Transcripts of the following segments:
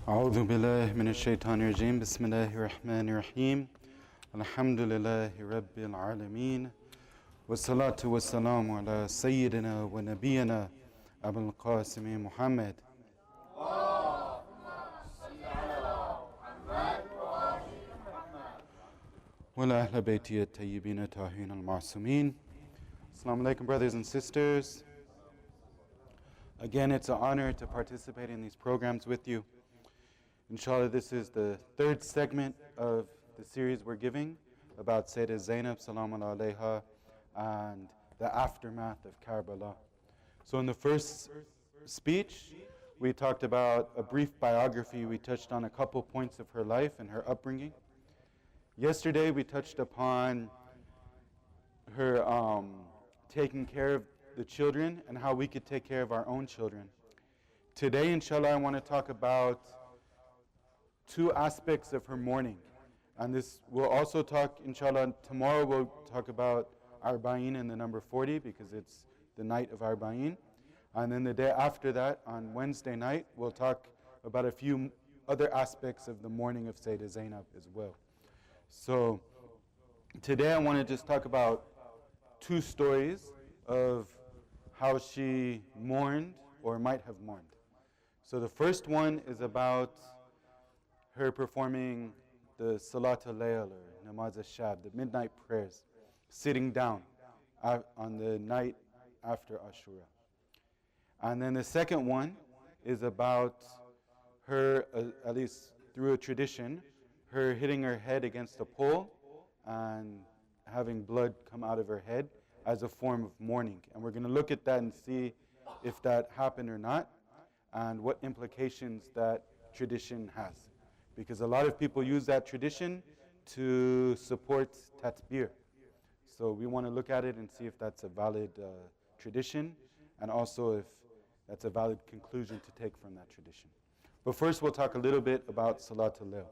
أعوذ بالله من الشيطان الرجيم بسم الله الرحمن الرحيم الحمد لله رب العالمين والصلاة والسلام على سيدنا ونبينا أبو القاسم محمد وعلى أهل بيته الطيبين الطاهرين المعصومين. Assalamu alaikum, brothers and sisters. Again, it's an honor to participate in these programs with you. Inshallah, this is the third segment of the series we're giving about Sayyidah Zainab, salamun alayha, and the aftermath of Karbala. So in the first speech, we talked about a brief biography. We touched on a couple points of her life and her upbringing. Yesterday, we touched upon her taking care of the children and how we could take care of our own children. Today, inshallah, I want to talk about two aspects of her mourning. And this we'll also talk, inshallah, tomorrow we'll talk about Arba'in and the number 40 because it's the night of Arba'in. And then the day after that, on Wednesday night, we'll talk about a few other aspects of the mourning of Sayyidah Zainab as well. So today I want to just talk about two stories of how she mourned or might have mourned. So the first one is about her performing the Salaat Layl or Namaz al-Shab, the midnight prayers, sitting down on the night after Ashura. And then the second one is about her, at least through a tradition, her hitting her head against a pole and having blood come out of her head as a form of mourning. And we're going to look at that and see if that happened or not and what implications that tradition has. Because a lot of people use that tradition to support Tatbir. So we want to look at it and see if that's a valid tradition and also if that's a valid conclusion to take from that tradition. But first we'll talk a little bit about Salaat al-Layl.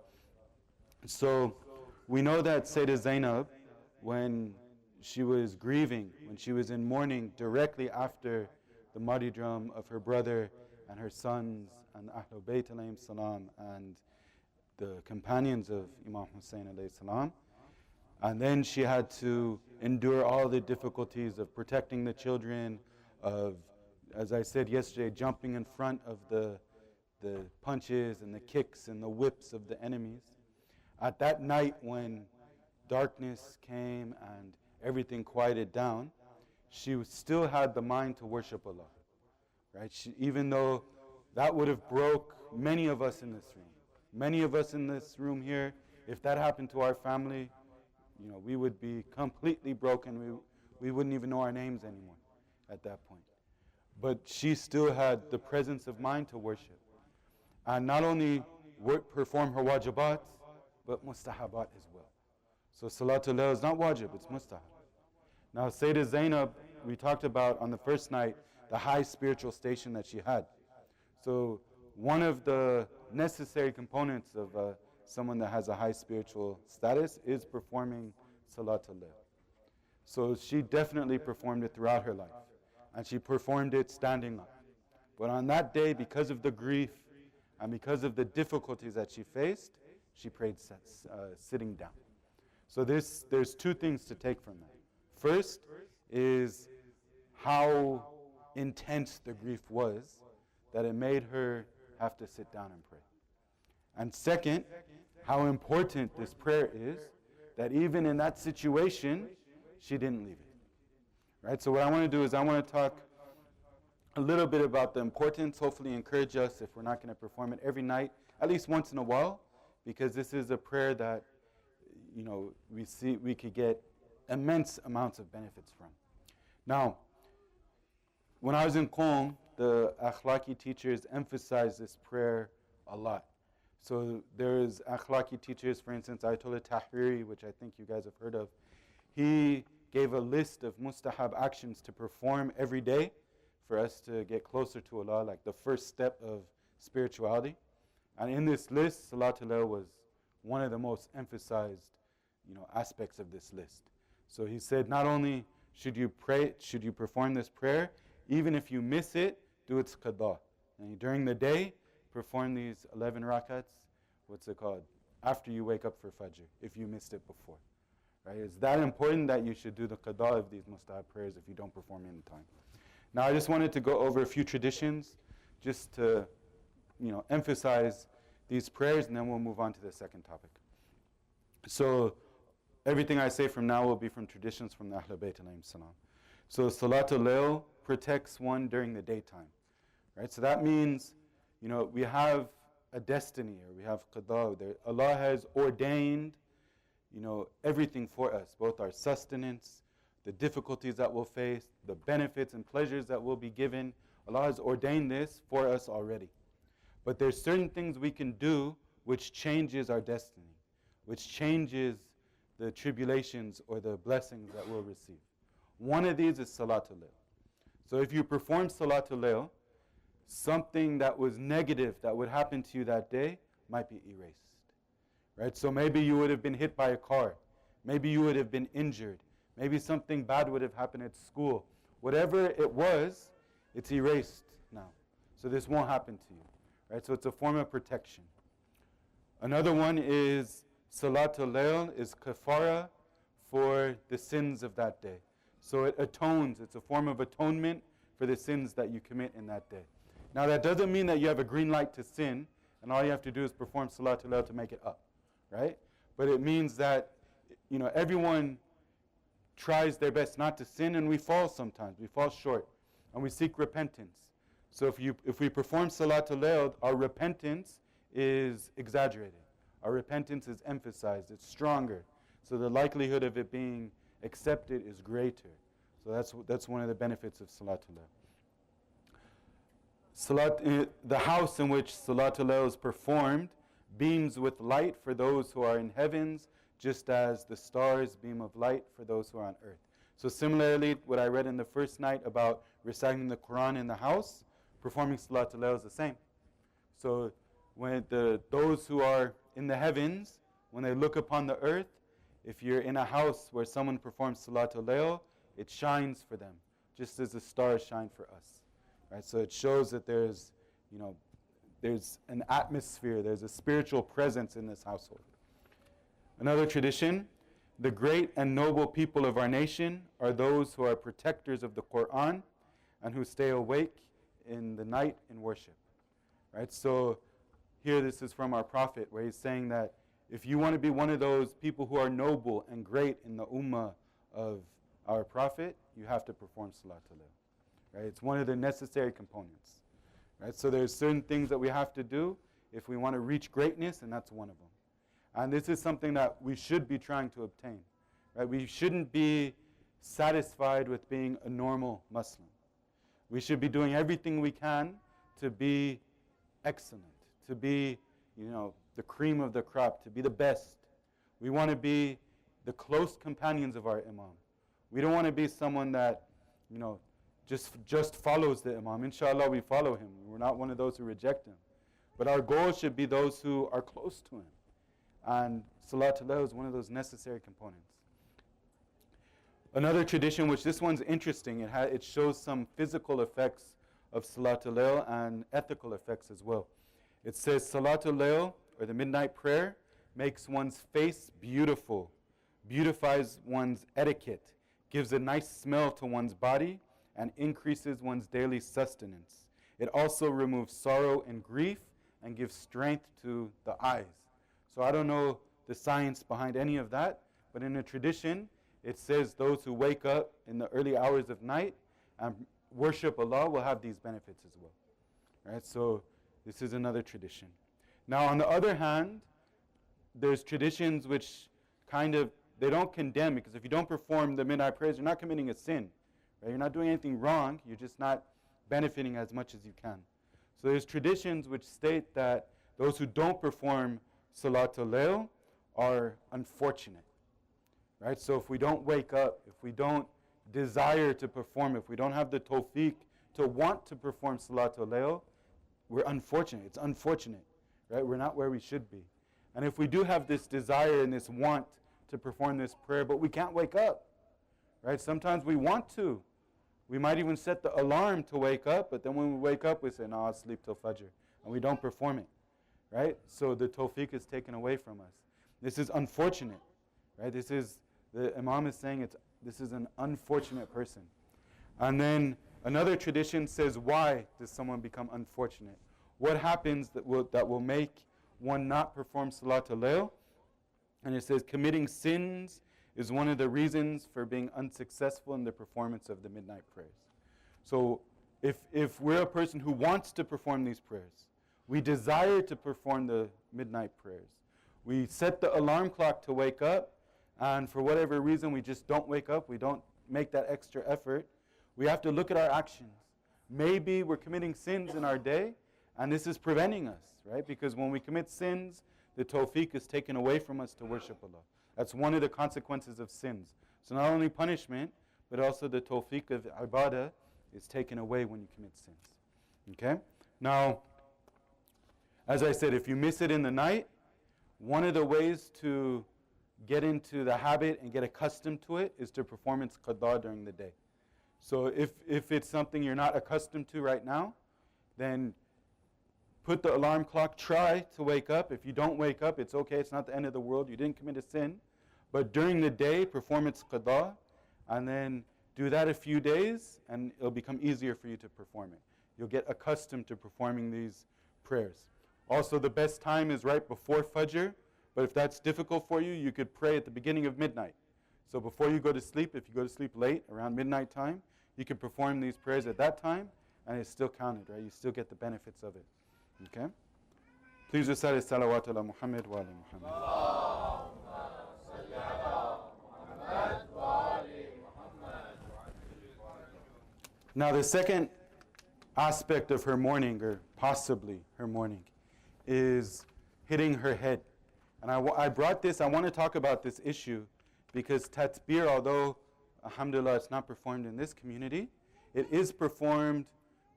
So we know that Sayyidah Zainab, when she was grieving, when she was in mourning directly after the martyrdom of her brother and her sons and Ahlul Bayt alayhim salam and the companions of Imam Hussein alayhi salam. And then she had to endure all the difficulties of protecting the children, of, as I said yesterday, jumping in front of the punches and the kicks and the whips of the enemies. At that night when darkness came and everything quieted down, she still had the mind to worship Allah. Right? Even though that would have broke many of us in this room. Many of us in this room here, if that happened to our family, we would be completely broken. We wouldn't even know our names anymore at that point. But she still had the presence of mind to worship. And not only perform her wajibat, but mustahabat as well. So Salatul Layl is not wajib, it's mustahab. Now Sayyidah Zainab, we talked about on the first night, the high spiritual station that she had. So one of the necessary components of someone that has a high spiritual status is performing Salatul Layl. So she definitely performed it throughout her life. And she performed it standing up. But on that day, because of the grief and because of the difficulties that she faced, she prayed sitting down. So there's two things to take from that. First is how intense the grief was that it made her have to sit down and pray. And second, how important this prayer is, that even in that situation, she didn't leave it. Right? So what I want to do is I want to talk a little bit about the importance, hopefully encourage us if we're not going to perform it every night, at least once in a while, because this is a prayer that we could get immense amounts of benefits from. Now, when I was in Qom, the akhlaqi teachers emphasized this prayer a lot. So there's akhlaqi teachers, for instance, Ayatollah Tahiri, which I think you guys have heard of. He gave a list of mustahab actions to perform every day for us to get closer to Allah, like the first step of spirituality. And in this list, Salatul Layl was one of the most emphasized aspects of this list. So he said, not only should you perform this prayer, even if you miss it, do its qada. And during the day, perform these 11 rakats, what's it called? After you wake up for Fajr, if you missed it before. Right? It's that important that you should do the qada of these mustahab prayers if you don't perform in time. Now I just wanted to go over a few traditions just to emphasize these prayers, and then we'll move on to the second topic. So everything I say from now will be from traditions from the Ahlul Bayt alayhim salam. So Salatul Layl protects one during the daytime. Right? So that means, we have a destiny, or we have qada. Allah has ordained, everything for us, both our sustenance, the difficulties that we'll face, the benefits and pleasures that will be given. Allah has ordained this for us already. But there's certain things we can do which changes our destiny, which changes the tribulations or the blessings that we'll receive. One of these is Salatul Layl. So if you perform Salatul Layl, something that was negative that would happen to you that day might be erased. Right? So maybe you would have been hit by a car. Maybe you would have been injured. Maybe something bad would have happened at school. Whatever it was, it's erased now. So this won't happen to you. Right? So it's a form of protection. Another one is Salatul Layl is kafara for the sins of that day. So it atones. It's a form of atonement for the sins that you commit in that day. Now that doesn't mean that you have a green light to sin and all you have to do is perform Salatul Layl to make it up. Right? But it means that everyone tries their best not to sin, and we fall sometimes. We fall short, and we seek repentance. So if we perform Salatul Layl, our repentance is exaggerated. Our repentance is emphasized. It's stronger. So the likelihood of it being accepted is greater. So that's one of the benefits of Salatul Layl. The house in which Salatul Layl is performed beams with light for those who are in heavens, just as the stars beam of light for those who are on earth. So similarly, what I read in the first night about reciting the Quran in the house, performing Salatul Layl is the same. So when those who are in the heavens, when they look upon the earth, if you're in a house where someone performs Salatul Layl, it shines for them, just as the stars shine for us. Right? So it shows that there's an atmosphere, there's a spiritual presence in this household. Another tradition, the great and noble people of our nation are those who are protectors of the Quran and who stay awake in the night in worship. Right? So here this is from our Prophet, where he's saying that if you want to be one of those people who are noble and great in the ummah of our Prophet, you have to perform Salatul Layl. Right? It's one of the necessary components. Right? So there's certain things that we have to do if we want to reach greatness, and that's one of them. And this is something that we should be trying to obtain. Right? We shouldn't be satisfied with being a normal Muslim. We should be doing everything we can to be excellent, to be, the cream of the crop, to be the best. We want to be the close companions of our Imam. We don't want to be someone that, just follows the Imam. Inshallah, we follow him. We're not one of those who reject him. But our goal should be those who are close to him. And Salatul Layl is one of those necessary components. Another tradition, which this one's interesting, it shows some physical effects of Salatul Layl and ethical effects as well. It says Salatul Layl, or the midnight prayer, makes one's face beautiful, beautifies one's etiquette, gives a nice smell to one's body, and increases one's daily sustenance. It also removes sorrow and grief and gives strength to the eyes. So I don't know the science behind any of that, but in a tradition, it says those who wake up in the early hours of night and worship Allah will have these benefits as well. Right? So this is another tradition. Now on the other hand, there's traditions which they don't condemn, because if you don't perform the midnight prayers, you're not committing a sin. Right? You're not doing anything wrong, you're just not benefiting as much as you can. So there's traditions which state that those who don't perform Salatul Layl are unfortunate. Right? So if we don't wake up, if we don't desire to perform, if we don't have the tawfiq to want to perform Salatul Layl, we're unfortunate. It's unfortunate. Right? We're not where we should be. And if we do have this desire and this want to perform this prayer, but we can't wake up, right? Sometimes we want to. We might even set the alarm to wake up, but then when we wake up, we say, no, I'll sleep till Fajr. and we don't perform it, right? So the tawfiq is taken away from us. This is unfortunate, right? The Imam is saying this is an unfortunate person. And then another tradition says, why does someone become unfortunate? What happens that will make one not perform Salaat al-Layl? And it says, committing sins is one of the reasons for being unsuccessful in the performance of the midnight prayers. So if we're a person who wants to perform these prayers, we desire to perform the midnight prayers, we set the alarm clock to wake up, and for whatever reason we just don't wake up, we don't make that extra effort, we have to look at our actions. Maybe we're committing sins in our day, and this is preventing us, right? Because when we commit sins, the tawfiq is taken away from us to worship Allah. That's one of the consequences of sins. So not only punishment, but also the tawfiq of ibadah is taken away when you commit sins. Okay? Now, as I said, if you miss it in the night, one of the ways to get into the habit and get accustomed to it is to perform its qada during the day. So if it's something you're not accustomed to right now, then put the alarm clock, try to wake up. If you don't wake up, it's okay, it's not the end of the world, you didn't commit a sin. But during the day, perform its qada, and then do that a few days, and it'll become easier for you to perform it. You'll get accustomed to performing these prayers. Also, the best time is right before Fajr, but if that's difficult for you, you could pray at the beginning of midnight. So before you go to sleep, if you go to sleep late, around midnight time, you can perform these prayers at that time, and it's still counted, right? You still get the benefits of it. Okay? Please recite Salawat ala Muhammad wa ala Muhammad. Now the second aspect of her mourning, or possibly her mourning, is hitting her head. And I brought this, I want to talk about this issue because Tatbir, although alhamdulillah it's not performed in this community, it is performed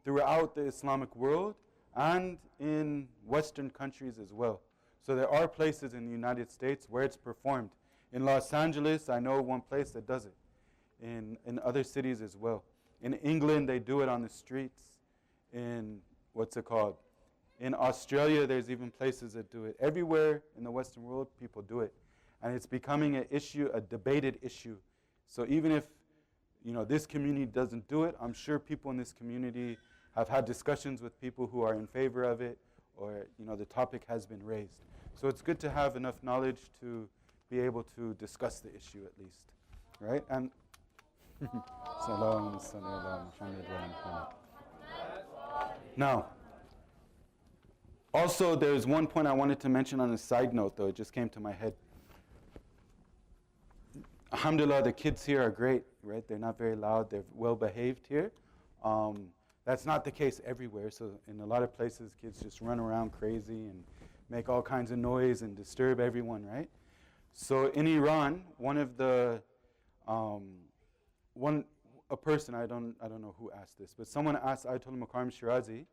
throughout the Islamic world and in Western countries as well. So there are places in the United States where it's performed. In Los Angeles, I know one place that does it. In other cities as well. In England, they do it on the streets. In, in Australia, there's even places that do it. Everywhere in the Western world, people do it. And it's becoming an issue, a debated issue. So even if this community doesn't do it, I'm sure people in this community have had discussions with people who are in favor of it, or the topic has been raised. So it's good to have enough knowledge to be able to discuss the issue at least, right? And now, also there's one point I wanted to mention on a side note, though it just came to my head. Alhamdulillah, the kids here are great, right? They're not very loud, they're well behaved here. That's not the case everywhere. So in a lot of places, kids just run around crazy and make all kinds of noise and disturb everyone, right? So in Iran, a person, I don't know who asked this, but someone asked Ayatollah Mukarram Shirazi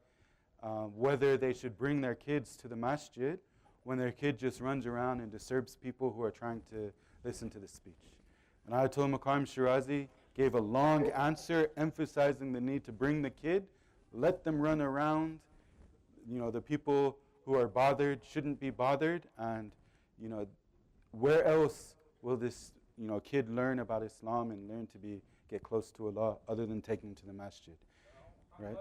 whether they should bring their kids to the masjid when their kid just runs around and disturbs people who are trying to listen to the speech. And Ayatollah Mukarram Shirazi gave a long answer emphasizing the need to bring the kid, let them run around. The people who are bothered shouldn't be bothered, and where else will this kid learn about Islam and learn to get close to Allah other than taking him to the masjid, right?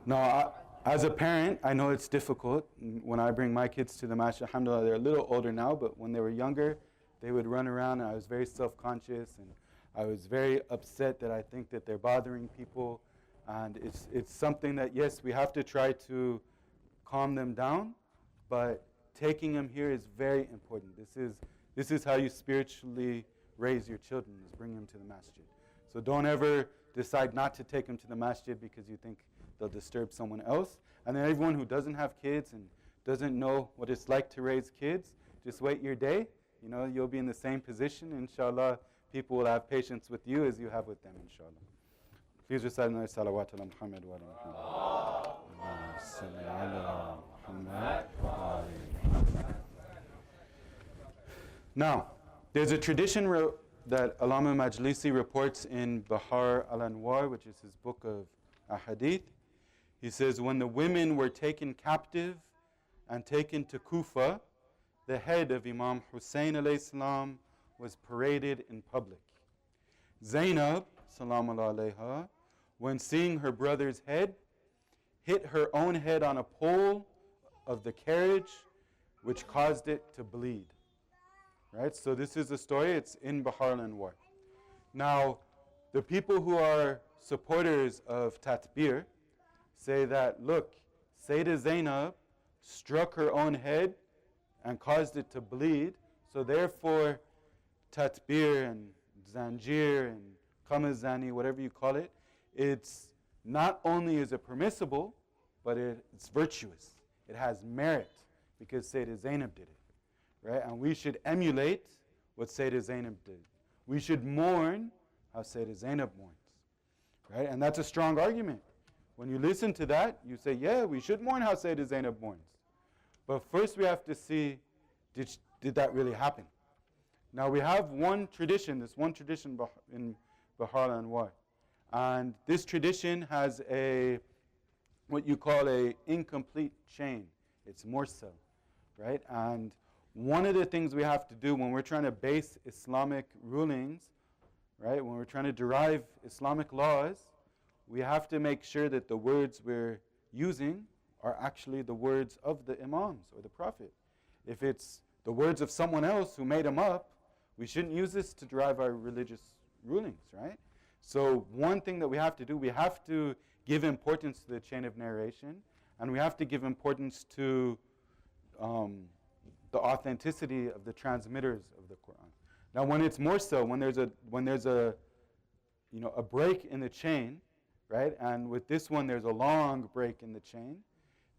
Now, as a parent, I know it's difficult. When I bring my kids to the masjid, alhamdulillah, they're a little older now, but when they were younger, they would run around, and I was very self-conscious, and I was very upset that I think that they're bothering people. And it's something that, yes, we have to try to calm them down, but taking them here is very important. This is how you spiritually raise your children, is bring them to the masjid. So don't ever decide not to take them to the masjid because you think they'll disturb someone else. And then everyone who doesn't have kids and doesn't know what it's like to raise kids, just wait your day. You'll be in the same position. Inshallah, people will have patience with you as you have with them, inshallah. Please recite another salawat ala Muhammad wa ala Muhammad. Now, there's a tradition that Allama Majlisi reports in Bahar al-Anwar, which is his book of ahadith. He says, when the women were taken captive and taken to Kufa, the head of Imam Hussein alayhi salam was paraded in public. Zainab, salamu alayha, when seeing her brother's head, hit her own head on a pole of the carriage, which caused it to bleed. Right? So this is the story. It's in Bahar al-Anwar. Now, the people who are supporters of Tatbir say that, look, Sayyidah Zainab struck her own head and caused it to bleed, so therefore Tatbir and Zanjeer and Qamazani, whatever you call it, it's not only is it permissible, but it's virtuous. It has merit because Sayyidah Zainab did it, right? And we should emulate what Sayyidah Zainab did. We should mourn how Sayyidah Zainab mourns, right? And that's a strong argument. When you listen to that, you say, yeah, we should mourn how Sayyidah Zainab mourns. But first we have to see, did that really happen? Now we have one tradition, this one tradition in Bahar al-Anwar. And this tradition has what you call a incomplete chain. It's mursal, right? And one of the things we have to do when we're trying to base Islamic rulings, right, when we're trying to derive Islamic laws, we have to make sure that the words we're using are actually the words of the Imams or the Prophet. If it's the words of someone else who made them up, we shouldn't use this to derive our religious rulings, right? So one thing that we have to do, we have to give importance to the chain of narration, and we have to give importance to the authenticity of the transmitters of the Quran. Now, when it's more so, when there's a break in the chain, right? And with this one, there's a long break in the chain.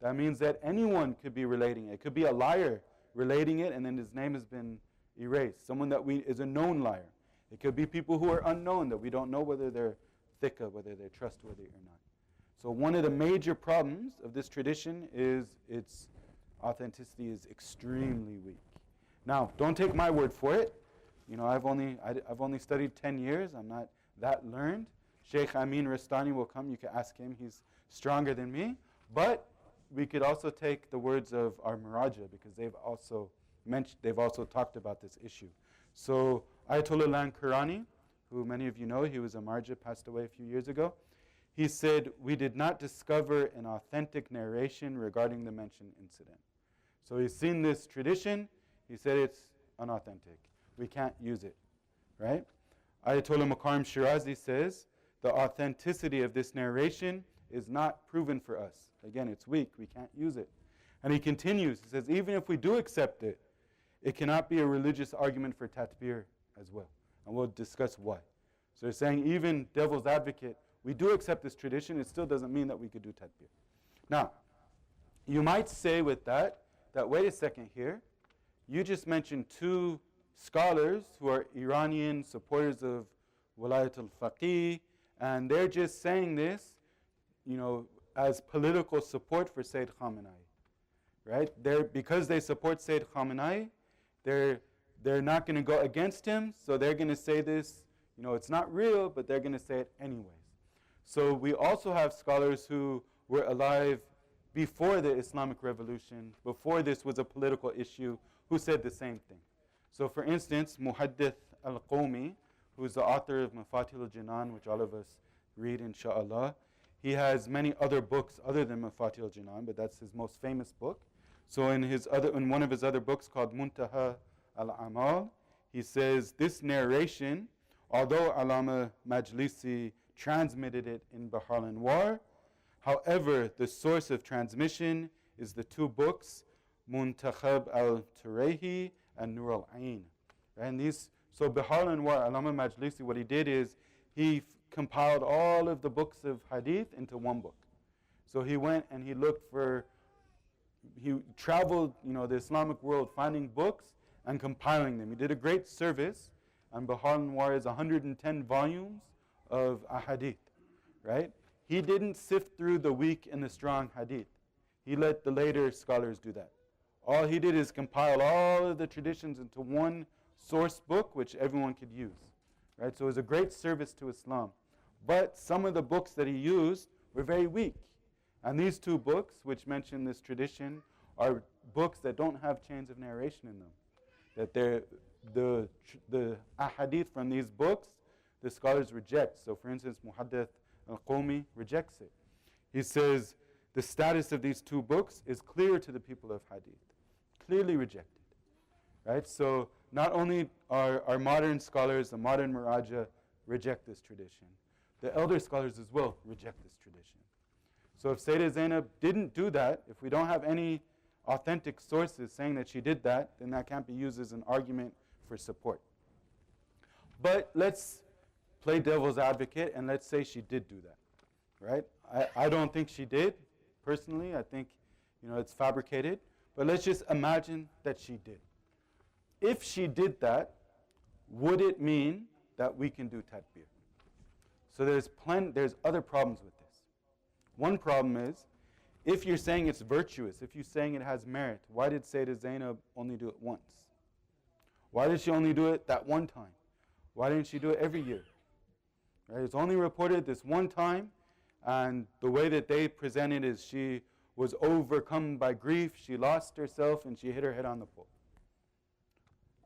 That means that anyone could be relating it. It could be a liar relating it, and then his name has been erased. Someone that is a known liar. It could be people who are unknown, that we don't know whether they're thiqa, whether they're trustworthy or not. So one of the major problems of this tradition is its authenticity is extremely weak. Now, don't take my word for it. You know, I've only studied 10 years. I'm not that learned. Shaykh Amin Rastani will come. You can ask him. He's stronger than me. But we could also take the words of our Muraja, because they've also talked about this issue. So Ayatollah Qurani, who many of you know, he was a marja, passed away a few years ago. He said, we did not discover an authentic narration regarding the mentioned incident. So he's seen this tradition. He said it's unauthentic. We can't use it, right? Ayatollah Makarim Shirazi says, the authenticity of this narration is not proven for us. Again, it's weak. We can't use it. And he continues. He says, even if we do accept it, it cannot be a religious argument for tatbir as well. And we'll discuss why. So they're saying, even devil's advocate, we do accept this tradition. It still doesn't mean that we could do tatbir. Now, you might say with that wait a second here, you just mentioned two scholars who are Iranian supporters of Walayat al-Faqih, and they're just saying this, as political support for Sayyid Khamenei, right? Because they support Sayyid Khamenei, they're not going to go against him, so they're going to say this, it's not real, but they're going to say it anyways. So we also have scholars who were alive before the Islamic Revolution, before this was a political issue, who said the same thing. So for instance, Muhaddith al-Qawmi, who's the author of Mafatih al-Jinan, which all of us read, inshallah, he has many other books other than Mafatih al-Jinan, but that's his most famous book. So in one of his other books called Muntaha al-Amal, he says this narration, although Allama Majlisi transmitted it in Bahar al-Anwar, however, the source of transmission is the two books, Muntakhab al-Turayhi and Nur al-Ain. And so Bahar al-Anwar, Allama Majlisi, what he did is he compiled all of the books of hadith into one book. So he went and he traveled, the Islamic world, finding books and compiling them. He did a great service, and Bahar al-Anwar is 110 volumes of ahadith, right? He didn't sift through the weak and the strong hadith. He let the later scholars do that. All he did is compile all of the traditions into one source book which everyone could use. right? So it was a great service to Islam. But some of the books that he used were very weak. And these two books, which mention this tradition, are books that don't have chains of narration in them. That the ahadith from these books, the scholars reject. So for instance, Muhaddith al-Qawmi rejects it. He says, the status of these two books is clear to the people of hadith. Clearly rejected. Right? So not only are modern scholars, the modern Muraja, reject this tradition, the elder scholars as well reject this tradition. So if Sayyidah Zainab didn't do that, if we don't have any authentic sources saying that she did that, then that can't be used as an argument for support. But let's play devil's advocate and let's say she did do that, right? I don't think she did, personally. I think, it's fabricated. But let's just imagine that she did. If she did that, would it mean that we can do tatbir? So there's other problems with this. One problem is, if you're saying it's virtuous, if you're saying it has merit, why did Sayyidah Zainab only do it once? Why did she only do it that one time? Why didn't she do it every year? Right? It's only reported this one time, and the way that they present it is she was overcome by grief, she lost herself, and she hit her head on the pole.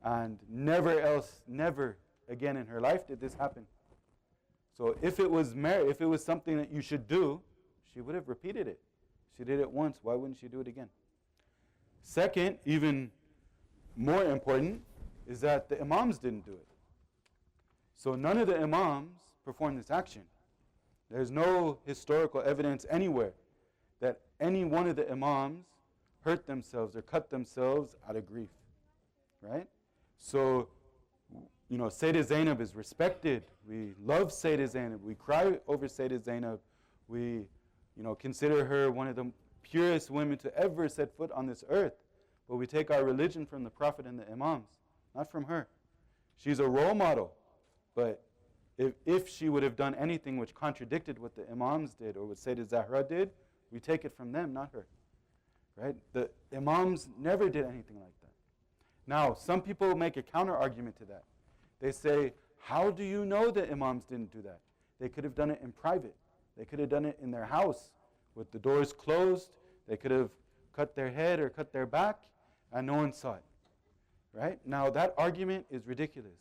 And never again in her life did this happen. So if it was merit, if it was something that you should do, she would have repeated it. She did it once, why wouldn't she do it again? Second, even more important, is that the imams didn't do it. So none of the imams performed this action. There's no historical evidence anywhere that any one of the imams hurt themselves or cut themselves out of grief, right? So, Sayyidah Zainab is respected. We love Sayyidah Zainab. We cry over Sayyidah Zainab. We, consider her one of the purest women to ever set foot on this earth. But we take our religion from the Prophet and the imams, not from her. She's a role model. But if she would have done anything which contradicted what the imams did or what Sayyidah Zahra did, we take it from them, not her. Right? The imams never did anything like that. Now, some people make a counter argument to that. They say, how do you know the imams didn't do that? They could have done it in private. They could have done it in their house with the doors closed. They could have cut their head or cut their back and no one saw it. Right? Now, that argument is ridiculous.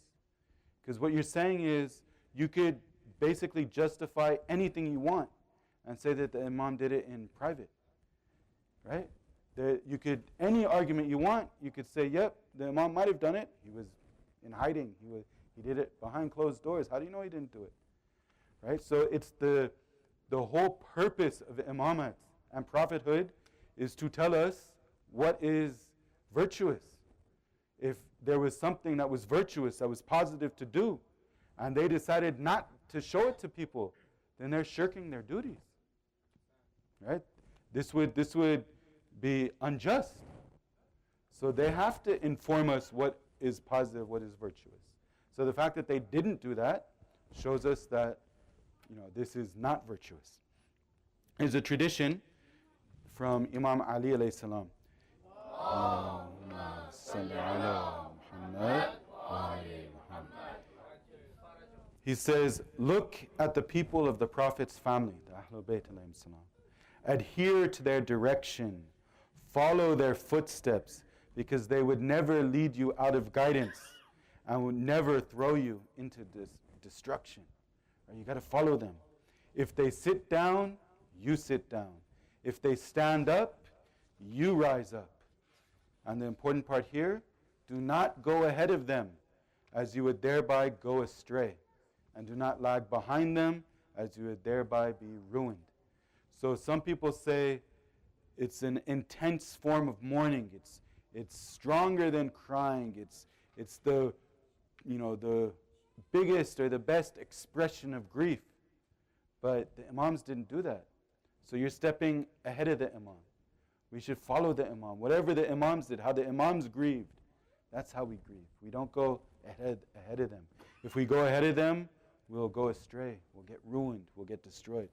Because what you're saying is you could basically justify anything you want and say that the imam did it in private. Right? Any argument you want, you could say, yep, the imam might have done it. He was in hiding. He did it behind closed doors. How do you know he didn't do it? Right? So it's the whole purpose of imamat and prophethood is to tell us what is virtuous. If there was something that was virtuous, that was positive to do, and they decided not to show it to people, then they're shirking their duties. Right? This would be unjust. So they have to inform us what is positive, what is virtuous. So the fact that they didn't do that shows us that this is not virtuous. There's a tradition from Imam Ali alayhi salam. He says, look at the people of the Prophet's family, the Ahlul Bayt alayhim salam. Adhere to their direction. Follow their footsteps, because they would never lead you out of guidance and would never throw you into destruction. Right? You got to follow them. If they sit down, you sit down. If they stand up, you rise up. And the important part here, do not go ahead of them, as you would thereby go astray. And do not lag behind them, as you would thereby be ruined. So some people say it's an intense form of mourning. It's stronger than crying. It's the biggest or the best expression of grief. But the imams didn't do that. So you're stepping ahead of the imam. We should follow the imam. Whatever the imams did, how the imams grieved, that's how we grieve. We don't go ahead of them. If we go ahead of them, we'll go astray. We'll get ruined. We'll get destroyed.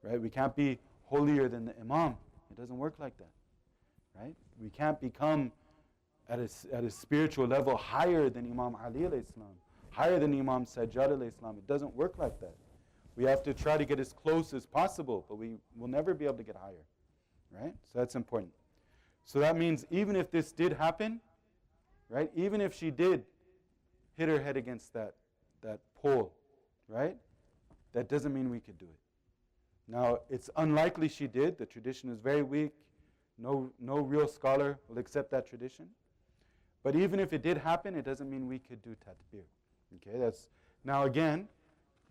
Right? We can't be holier than the imam. It doesn't work like that. Right? We can't become at a spiritual level higher than Imam Ali alayhi salam, higher than Imam Sajjad alayhi salam. It doesn't work like that. We have to try to get as close as possible, but we will never be able to get higher, right? So that's important. So that means even if this did happen, right, even if she did hit her head against that pole, right, that doesn't mean we could do it. Now, it's unlikely she did. The tradition is very weak. No real scholar will accept that tradition. But even if it did happen, it doesn't mean we could do tatbir. Okay, now again,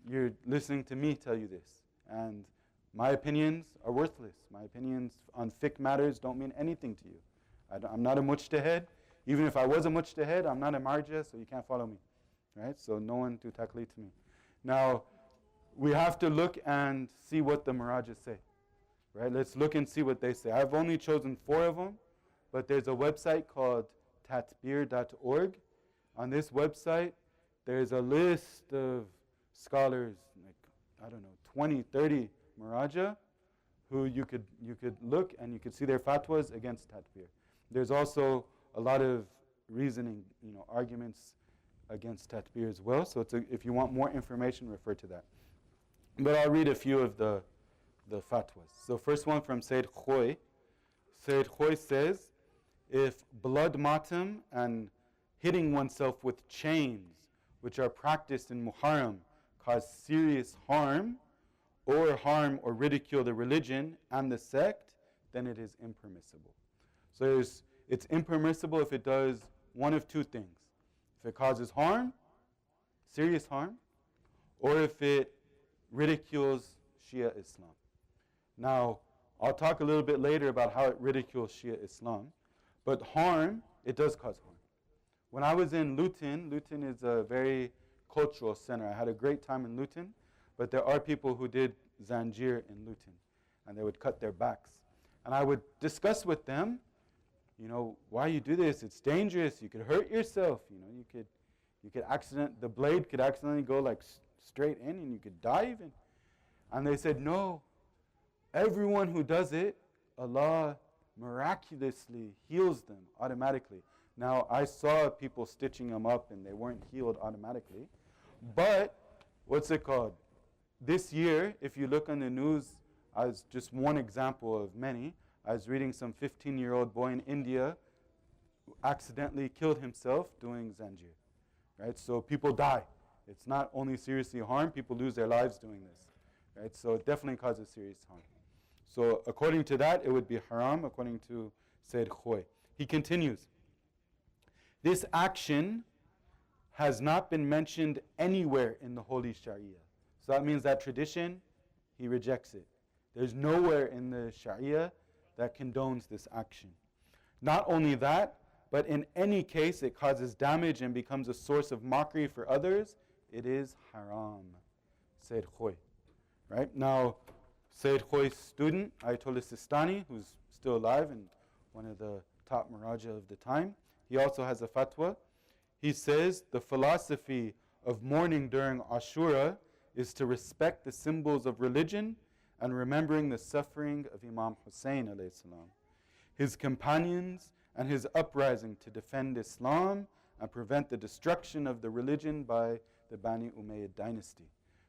you're listening to me tell you this. And my opinions are worthless. My opinions on fiqh matters don't mean anything to you. I'm not a mujtahid. Even if I was a mujtahid, I'm not a marja, so you can't follow me. Right? So no one to taqleed to me. Now, we have to look and see what the marajas say. Right? Let's look and see what they say. I've only chosen 4 of them, but there's a website called tatbir.org. On this website, there's a list of scholars, like, I don't know, 20, 30 maraja, who you could look and you could see their fatwas against tatbir. There's also a lot of reasoning, arguments against tatbir as well. So if you want more information, refer to that. But I'll read a few of the fatwas. So first one from Sayyid Khoy. Sayyid Khoy says, if blood matam and hitting oneself with chains, which are practiced in Muharram, cause serious harm or ridicule the religion and the sect, then it is impermissible. So it's impermissible if it does one of 2 things. If it causes harm, serious harm, or if it ridicules Shia Islam. Now, I'll talk a little bit later about how it ridicules Shia Islam, but harm, it does cause harm. When I was in Luton is a very cultural center. I had a great time in Luton, but there are people who did Zanjeer in Luton, and they would cut their backs. And I would discuss with them, why you do this? It's dangerous. You could hurt yourself. The blade could accidentally go like straight in, and you could die even. And they said, no, everyone who does it, Allah miraculously heals them automatically. Now, I saw people stitching them up, and they weren't healed automatically. But, what's it called? This year, if you look on the news, as just one example of many, I was reading some 15-year-old boy in India who accidentally killed himself doing Zanjeer. Right? So people die. It's not only seriously harmed, people lose their lives doing this. Right? So it definitely causes serious harm. So according to that, it would be haram, according to Sayyid Khoy. He continues, this action has not been mentioned anywhere in the Holy Sharia. So that means that tradition, he rejects it. There's nowhere in the Sharia that condones this action. Not only that, but in any case it causes damage and becomes a source of mockery for others, it is haram. Sayyid Khoy. Right? Now, Sayyid Khoy's student, Ayatollah Sistani, who's still alive and one of the top maraja of the time, he also has a fatwa. He says the philosophy of mourning during Ashura is to respect the symbols of religion and remembering the suffering of Imam Hussein alayhi salam, his companions, and his uprising to defend Islam and prevent the destruction of the religion by the Bani Umayyad dynasty.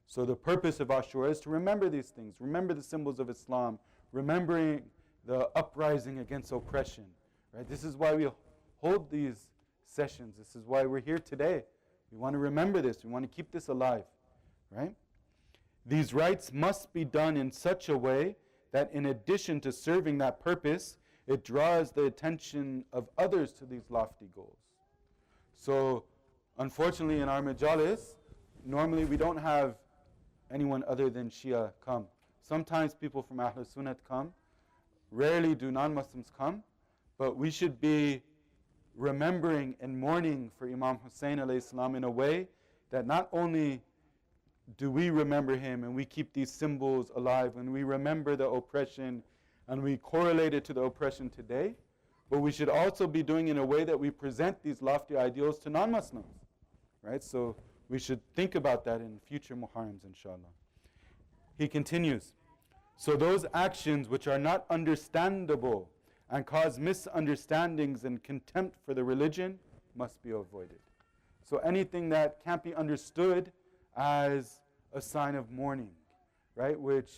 So the purpose of Ashura is to remember these things, remember the symbols of Islam, remembering the uprising against oppression. Right? This is why we hold these sessions. This is why we're here today. We want to remember this. We want to keep this alive. Right? These rites must be done in such a way that in addition to serving that purpose, it draws the attention of others to these lofty goals. So, unfortunately in our majalis, normally we don't have anyone other than Shia come. Sometimes people from Ahlul Sunnat come. Rarely do non-Muslims come. But we should be remembering and mourning for Imam Hussein alayhi salam in a way that not only do we remember him and we keep these symbols alive, when we remember the oppression and we correlate it to the oppression today, but we should also be doing it in a way that we present these lofty ideals to non-Muslims. Right? So we should think about that in future Muharrams, inshallah. He continues, so those actions which are not understandable and cause misunderstandings and contempt for the religion must be avoided. So anything that can't be understood as a sign of mourning, right? Which,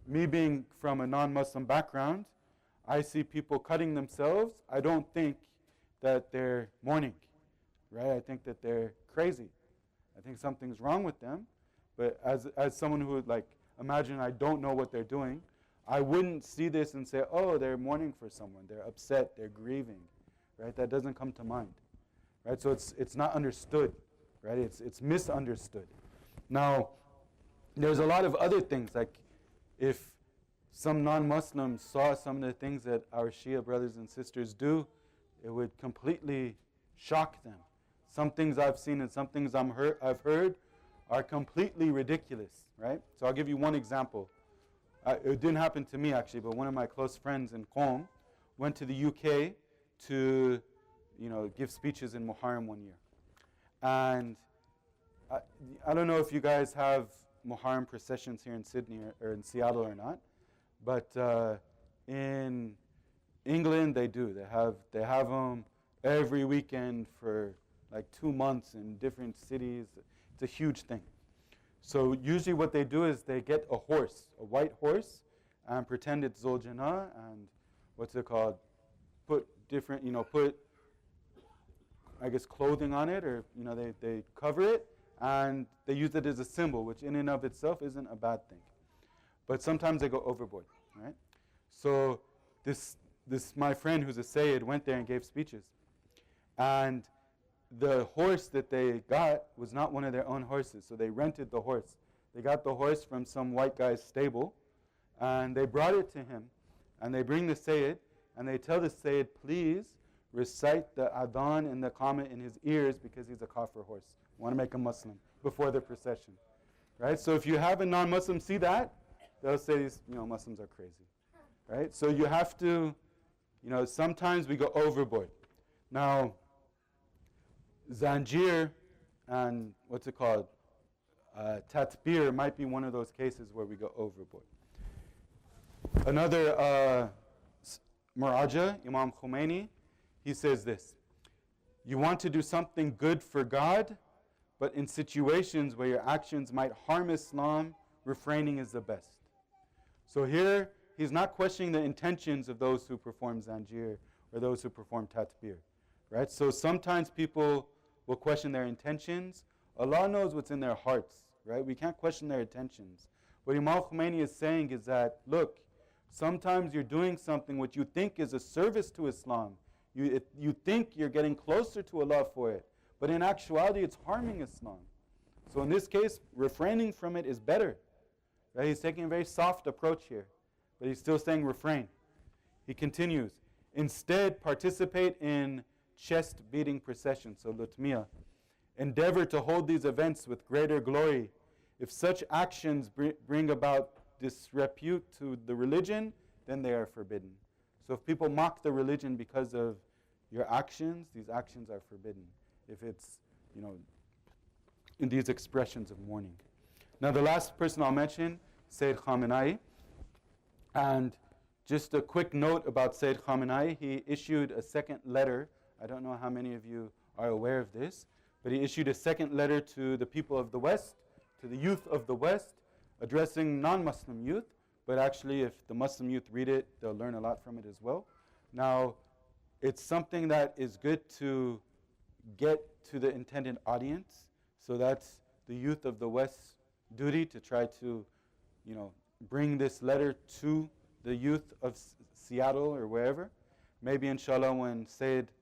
me being from a non-Muslim background, I see people cutting themselves. I don't think that they're mourning, right? I think that they're crazy. I think something's wrong with them. But as someone who would imagine I don't know what they're doing, I wouldn't see this and say, oh, they're mourning for someone. They're upset. They're grieving, right? That doesn't come to mind, right? So it's not understood, right? It's misunderstood. Now, there's a lot of other things, like if some non-Muslims saw some of the things that our Shia brothers and sisters do, it would completely shock them. Some things I've seen and some things I've heard are completely ridiculous, right? So I'll give you one example. It didn't happen to me actually, but one of my close friends in Qom went to the UK to, give speeches in Muharram one year. And I don't know if you guys have Muharram processions here in Sydney or in Seattle or not, but in England they do. They have them every weekend for like 2 months in different cities. It's a huge thing. So usually what they do is they get a horse, a white horse, and pretend it's Zoljana and what's it called? Put different, I guess clothing on it, or they cover it, and they use it as a symbol, which in and of itself isn't a bad thing. But sometimes they go overboard, right? So this my friend who's a Sayyid went there and gave speeches. And the horse that they got was not one of their own horses, so they rented the horse. They got the horse from some white guy's stable, and they brought it to him, and they bring the Sayyid, and they tell the Sayyid, please recite the adhan and the qama in his ears because he's a kafir horse. We want to make him Muslim before the procession, right? So if you have a non-Muslim see that, they'll say these, Muslims are crazy, right? So you have to, sometimes we go overboard. Now, Zanjeer and Tatbir might be one of those cases where we go overboard. Another Muraja, Imam Khomeini, he says this: you want to do something good for God, but in situations where your actions might harm Islam, refraining is the best. So here, he's not questioning the intentions of those who perform Zanjeer or those who perform Tatbir, right? So sometimes people will question their intentions. Allah knows what's in their hearts, right? We can't question their intentions. What Imam Khomeini is saying is that, look, sometimes you're doing something which you think is a service to Islam. You think you're getting closer to Allah for it, but in actuality it's harming Islam. So in this case, refraining from it is better. Right? He's taking a very soft approach here, but he's still saying refrain. He continues, instead participate in chest-beating processions, so lutmiya. Endeavor to hold these events with greater glory. If such actions bring about disrepute to the religion, then they are forbidden. So if people mock the religion because of your actions, these actions are forbidden. If it's, in these expressions of mourning. Now the last person I'll mention, Sayyid Khamenei. And just a quick note about Sayyid Khamenei, he issued a second letter. I don't know how many of you are aware of this, but he issued a second letter to the people of the West, to the youth of the West, addressing non-Muslim youth, but actually if the Muslim youth read it, they'll learn a lot from it as well. Now, it's something that is good to get to the intended audience, so that's the youth of the West's duty to try to, bring this letter to the youth of Seattle or wherever. Maybe inshallah when Sayyid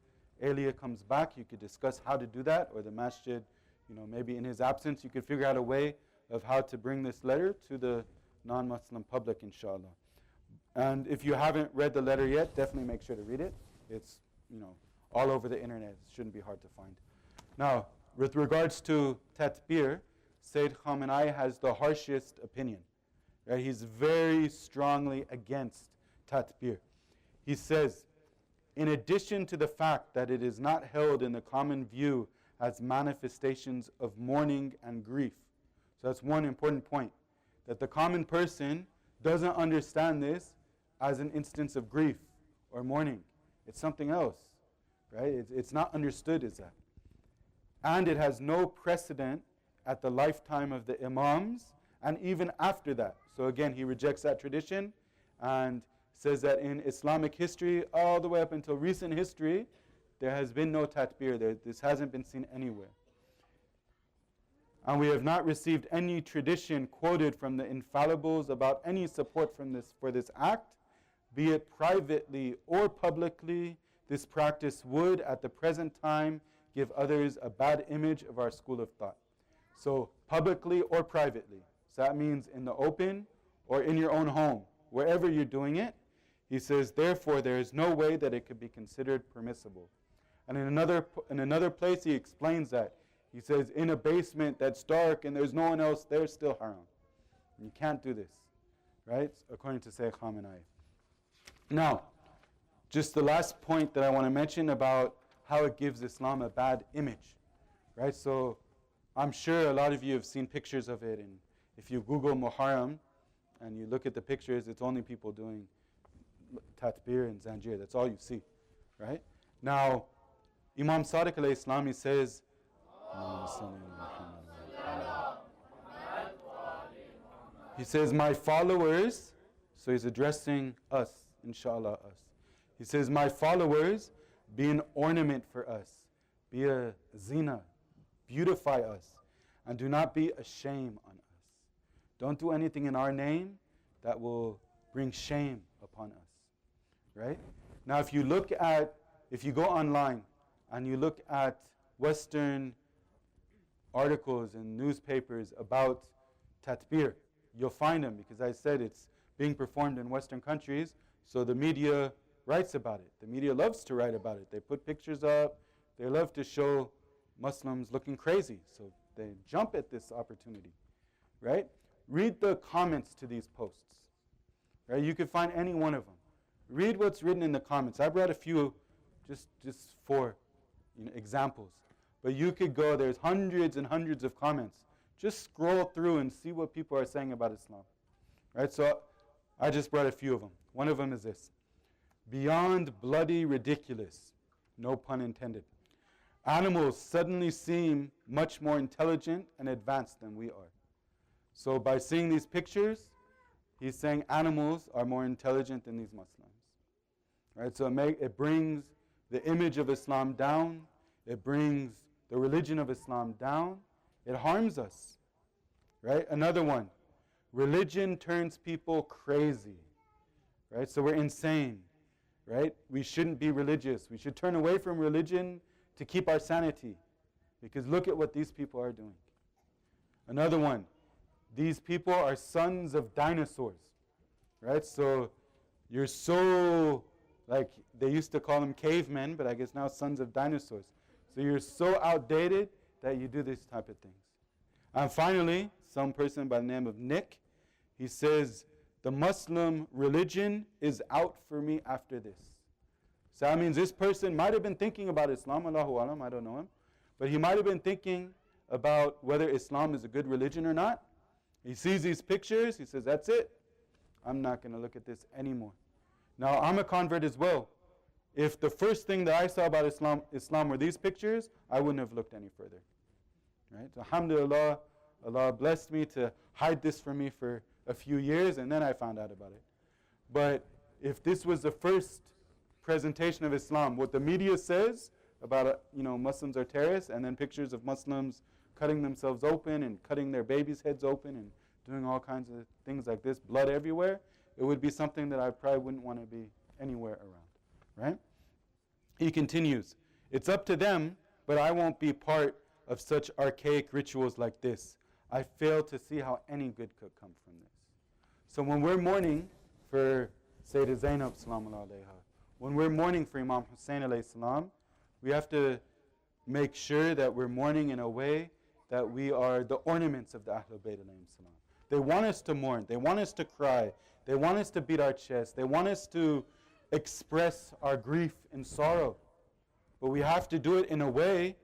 Elia comes back, you could discuss how to do that, or the masjid, maybe in his absence, you could figure out a way of how to bring this letter to the non-Muslim public, inshallah. And if you haven't read the letter yet, definitely make sure to read it. It's, all over the internet. It shouldn't be hard to find. Now, with regards to Tatbir, Sayyid Khamenei has the harshest opinion. Right? He's very strongly against Tatbir. He says, in addition to the fact that it is not held in the common view as manifestations of mourning and grief. So that's one important point, that the common person doesn't understand this as an instance of grief or mourning. It's something else, right? It's not understood as that. And it has no precedent at the lifetime of the Imams and even after that. So again, he rejects that tradition and says that in Islamic history, all the way up until recent history, there has been no tatbir. This hasn't been seen anywhere. And we have not received any tradition quoted from the infallibles about any support for this act, be it privately or publicly. This practice would, at the present time, give others a bad image of our school of thought. So publicly or privately. So that means in the open or in your own home, wherever you're doing it. He says, therefore, there is no way that it could be considered permissible. And in another place, he explains that. He says, in a basement that's dark and there's no one else, there's still haram. You can't do this, right? According to Shaykh Hamid Waqar. Now, just the last point that I want to mention about how it gives Islam a bad image, right? So I'm sure a lot of you have seen pictures of it, and if you Google Muharram and you look at the pictures, it's only people doing Tatbir and Zanjeer. That's all you see, right? Now, Imam Sadiq alayhi salam, he says, my followers, so he's addressing us, inshallah, us. He says, my followers, be an ornament for us, be a zina, beautify us, and do not be a shame on us. Don't do anything in our name that will bring shame upon us, right? Now, if you go online and you look at Western articles and newspapers about Tatbir, you'll find them, because I said it's being performed in Western countries, so the media writes about it. The media loves to write about it. They put pictures up. They love to show Muslims looking crazy, so they jump at this opportunity, right? Read the comments to these posts, right? You could find any one of them. Read what's written in the comments. I brought a few just for examples. But you could go, there's hundreds and hundreds of comments. Just scroll through and see what people are saying about Islam. Right? So I just brought a few of them. One of them is this. Beyond bloody ridiculous, no pun intended. Animals suddenly seem much more intelligent and advanced than we are. So by seeing these pictures, he's saying animals are more intelligent than these Muslims. Right? So it brings the image of Islam down. It brings the religion of Islam down. It harms us. Right? Another one. Religion turns people crazy. Right? So we're insane. Right? We shouldn't be religious. We should turn away from religion to keep our sanity. Because look at what these people are doing. Another one. These people are sons of dinosaurs. Right? So you're so, like they used to call them cavemen, but I guess now sons of dinosaurs. So you're so outdated that you do this type of things. And finally, some person by the name of Nick, he says, the Muslim religion is out for me after this. So that means this person might have been thinking about Islam, Allahu Alam, I don't know him, but he might have been thinking about whether Islam is a good religion or not. He sees these pictures, he says, that's it. I'm not going to look at this anymore. Now, I'm a convert as well. If the first thing that I saw about Islam were these pictures, I wouldn't have looked any further. Right? So, alhamdulillah, Allah blessed me to hide this from me for a few years, and then I found out about it. But if this was the first presentation of Islam, what the media says about, Muslims are terrorists, and then pictures of Muslims cutting themselves open and cutting their babies' heads open and doing all kinds of things like this, blood everywhere, it would be something that I probably wouldn't want to be anywhere around, right? He continues, it's up to them, but I won't be part of such archaic rituals like this. I fail to see how any good could come from this. So when we're mourning for Sayyidah Zainab, when we're mourning for Imam Hussein alayhi salam, we have to make sure that we're mourning in a way that we are the ornaments of the Ahlul Bayt alayhim salam. They want us to mourn. They want us to cry. They want us to beat our chest. They want us to express our grief and sorrow. But we have to do it in a way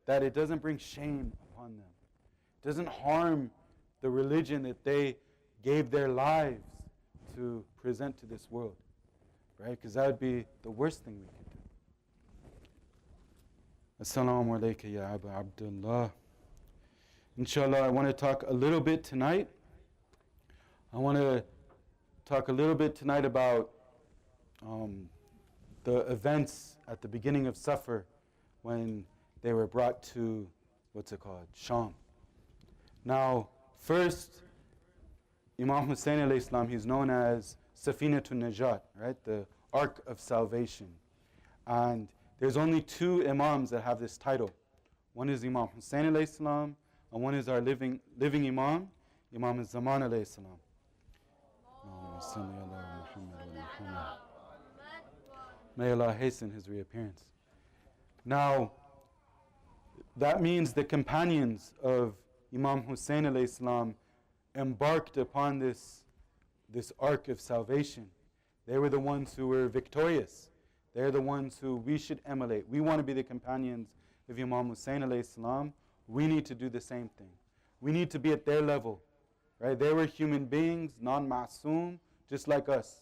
that it doesn't bring shame upon them. It doesn't harm the religion that they gave their lives to present to this world. Right? Because that would be the worst thing we could do. Assalamu alaikum ya Abu Abdullah. Inshallah, I want to talk a little bit tonight. I want to talk a little bit tonight about the events at the beginning of Safar when they were brought to, Sham. Now, first, Imam Hussein alayhi salam, he's known as Safinatun Najat, right? The Ark of Salvation. And there's only two Imams that have this title. One is Imam Hussein alayhi salam, and one is our living Imam, Imam al-Zaman alayhi salam. May Allah hasten his reappearance. Now, that means the companions of Imam Hussein alayhi salam embarked upon this ark of salvation. They were the ones who were victorious. They're the ones who we should emulate. We want to be the companions of Imam Hussein alayhi salam. We need to do the same thing. We need to be at their level. Right? They were human beings, non-ma'soom, just like us.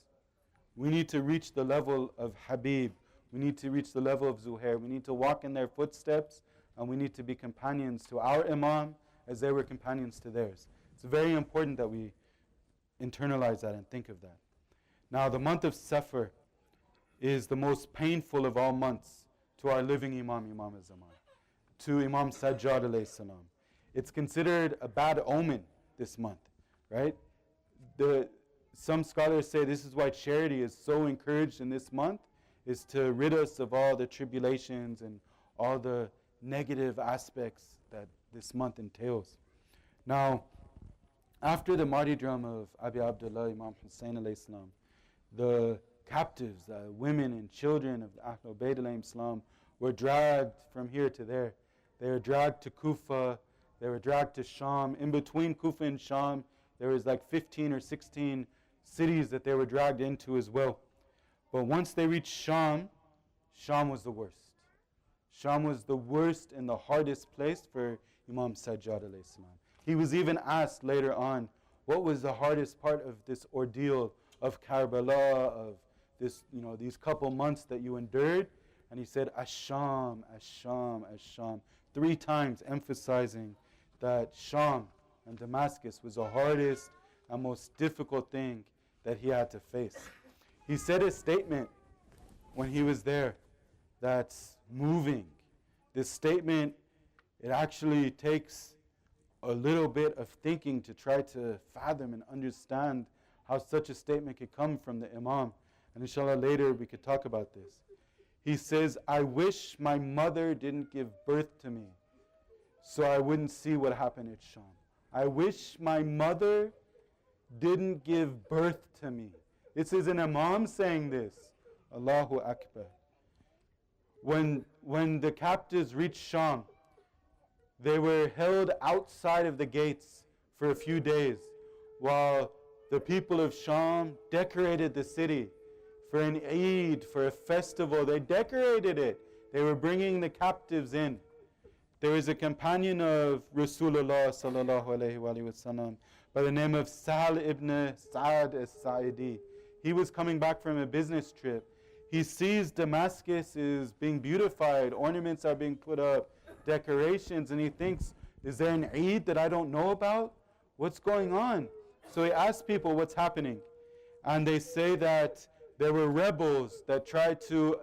We need to reach the level of Habib. We need to reach the level of Zuhair. We need to walk in their footsteps, and we need to be companions to our Imam as they were companions to theirs. It's very important that we internalize that and think of that. Now, the month of Safar is the most painful of all months to our living Imam, Imam al-Zaman, to Imam Sajjad alayhi salam. It's considered a bad omen this month, right? Some scholars say this is why charity is so encouraged in this month, is to rid us of all the tribulations and all the negative aspects that this month entails. Now, after the martyrdom of Abi Abdullah Imam Hussein alayhi salam, the captives, women and children of the Ahlul Bayt alayhim salam, were dragged from here to there. They were dragged to Kufa, they were dragged to Sham. In between Kufa and Sham, there was like 15 or 16 cities that they were dragged into as well. But once they reached Sham, Sham was the worst. Sham was the worst and the hardest place for Imam Sajjad alayhi salam. He was even asked later on, what was the hardest part of this ordeal of Karbala, of this, these couple months that you endured? And he said, Ash-Sham, Ash-Sham, Ash-Sham, 3 times emphasizing that Sham and Damascus was the hardest and most difficult thing that he had to face. He said a statement when he was there that's moving. This statement, it actually takes a little bit of thinking to try to fathom and understand how such a statement could come from the Imam. And inshallah later we could talk about this. He says, I wish my mother didn't give birth to me so I wouldn't see what happened at Sham. I wish my mother didn't give birth to me. This is an Imam saying this. Allahu Akbar. When the captives reached Sham, they were held outside of the gates for a few days while the people of Sham decorated the city for an Eid, for a festival. They decorated it. They were bringing the captives in. There was a companion of Rasulullah sallallahu alayhi wa sallam by the name of Sa'al ibn Sa'ad as-Sa'idi. He was coming back from a business trip. He sees Damascus is being beautified, ornaments are being put up, decorations, and he thinks, is there an Eid that I don't know about? What's going on? So he asks people what's happening. And they say that there were rebels that tried to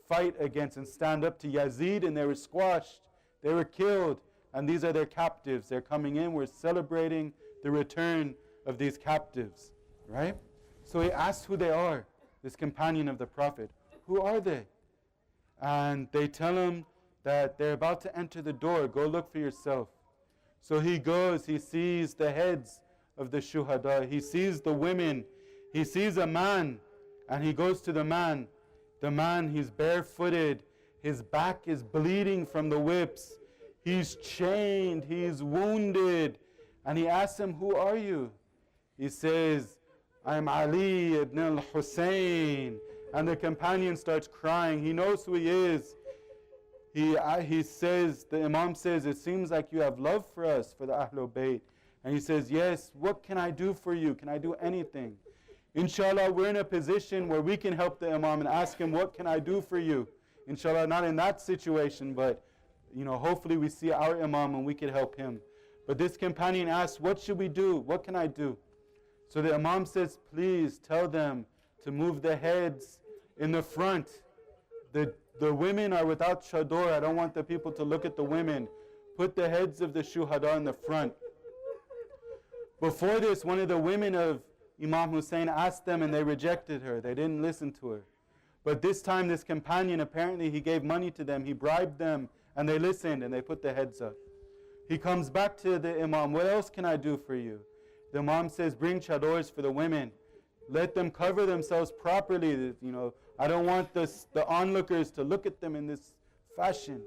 fight against and stand up to Yazid, and they were squashed. They were killed. And these are their captives. They're coming in. We're celebrating the return of these captives. Right? So he asks who they are, this companion of the Prophet. Who are they? And they tell him that they're about to enter the door. Go look for yourself. So he goes. He sees the heads of the shuhada. He sees the women. He sees a man. And he goes to the man. The man, he's barefooted. His back is bleeding from the whips. He's chained. He's wounded. And he asks him, who are you? He says, I'm Ali ibn al-Hussein. And the companion starts crying. He knows who he is. He says, the Imam says, it seems like you have love for us, for the Ahlul Bayt. And he says, yes, what can I do for you? Can I do anything? Inshallah, we're in a position where we can help the Imam and ask him, what can I do for you? Inshallah, not in that situation, but hopefully we see our Imam and we can help him. But this companion asks, what should we do? What can I do? So the Imam says, please tell them to move the heads in the front. The women are without chador. I don't want the people to look at the women. Put the heads of the shuhada in the front. Before this, one of the women of Imam Hussein asked them and they rejected her. They didn't listen to her. But this time this companion, apparently he gave money to them. He bribed them and they listened and they put the heads up. He comes back to the Imam. What else can I do for you? The Imam says, bring chadors for the women. Let them cover themselves properly. I don't want the onlookers to look at them in this fashion.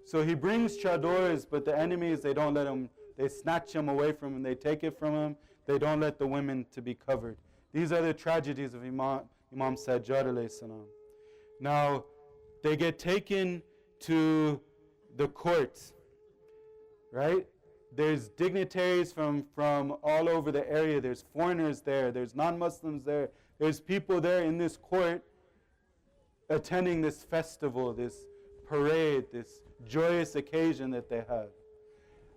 So he brings chadors, but the enemies, they don't let him. They snatch him away from him. They take it from him. They don't let the women to be covered. These are the tragedies of Imam Sajjad alayhi salam. Now, they get taken to the court, right? There's dignitaries from all over the area. There's foreigners there. There's non-Muslims there. There's people there in this court attending this festival, this parade, this joyous occasion that they have.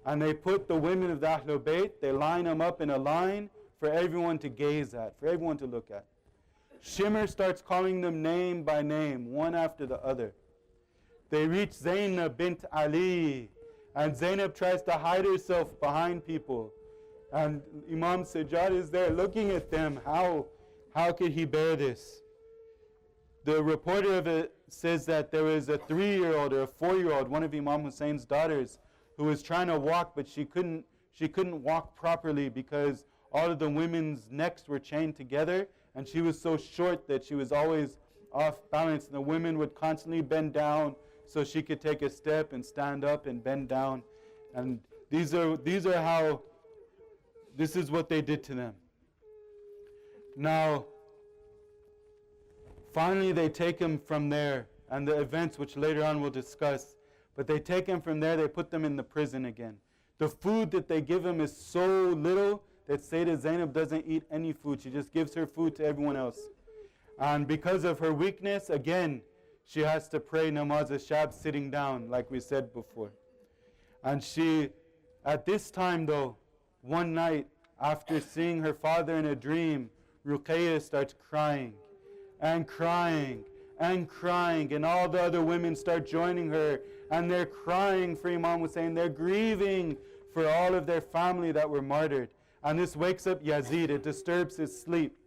And they put the women of the Ahlul Bayt, they line them up in a line for everyone to gaze at, for everyone to look at. Shimr starts calling them name by name, one after the other. They reach Zainab bint Ali, and Zainab tries to hide herself behind people. And Imam Sajjad is there looking at them. How could he bear this? The reporter of it says that there was a 3-year-old or a 4-year-old, one of Imam Hussein's daughters, who was trying to walk, but she couldn't walk properly because all of the women's necks were chained together, and she was so short that she was always off balance. And the women would constantly bend down so she could take a step and stand up and bend down. And this is what they did to them. Now, finally they take him from there, and the events which later on we'll discuss, but they take him from there, they put them in the prison again. The food that they give him is so little that Sayyidah Zainab doesn't eat any food. She just gives her food to everyone else. And because of her weakness, again, she has to pray namaz al-shab sitting down, like we said before. And she, at this time though, one night, after seeing her father in a dream, Ruqayyah starts crying and crying and crying, and all the other women start joining her, and they're crying for Imam Hussein. They're grieving for all of their family that were martyred. And this wakes up Yazid. It disturbs his sleep.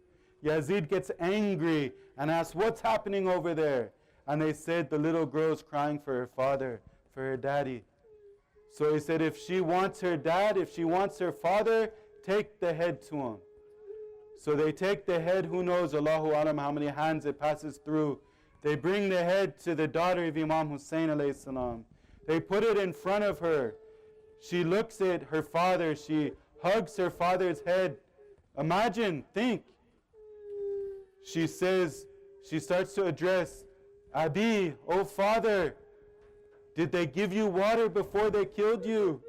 Yazid gets angry and asks, what's happening over there? And they said, the little girl's crying for her father, for her daddy. So he said, if she wants her dad, if she wants her father, take the head to him. So they take the head, who knows, Allahu Alam, how many hands it passes through. They bring the head to the daughter of Imam Hussein alayhi salam. They put it in front of her. She looks at her father. She hugs her father's head. Imagine, think. She says, she starts to address, Abi, oh father, did they give you water before they killed you?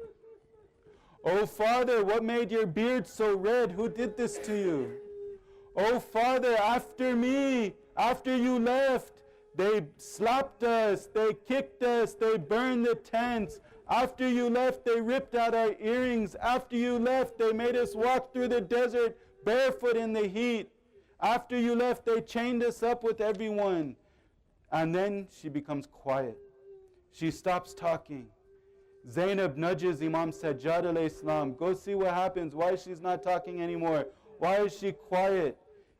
Oh father, what made your beard so red? Who did this to you? Oh father, after me, after you left, they slapped us, they kicked us, they burned the tents. After you left, they ripped out our earrings. After you left, they made us walk through the desert barefoot in the heat. After you left, they chained us up with everyone. And then she becomes quiet. She stops talking. Zainab nudges Imam Sajjad alayhi salam. Go see what happens. Why she's not talking anymore? Why is she quiet?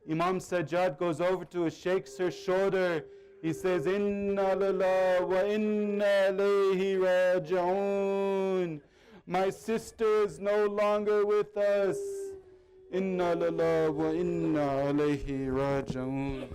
Imam Sajjad goes over to her, shakes her shoulder. He says, Inna lillahi wa inna ilayhi raji'un. My sister is no longer with us. Inna lillahi wa inna ilayhi raji'un.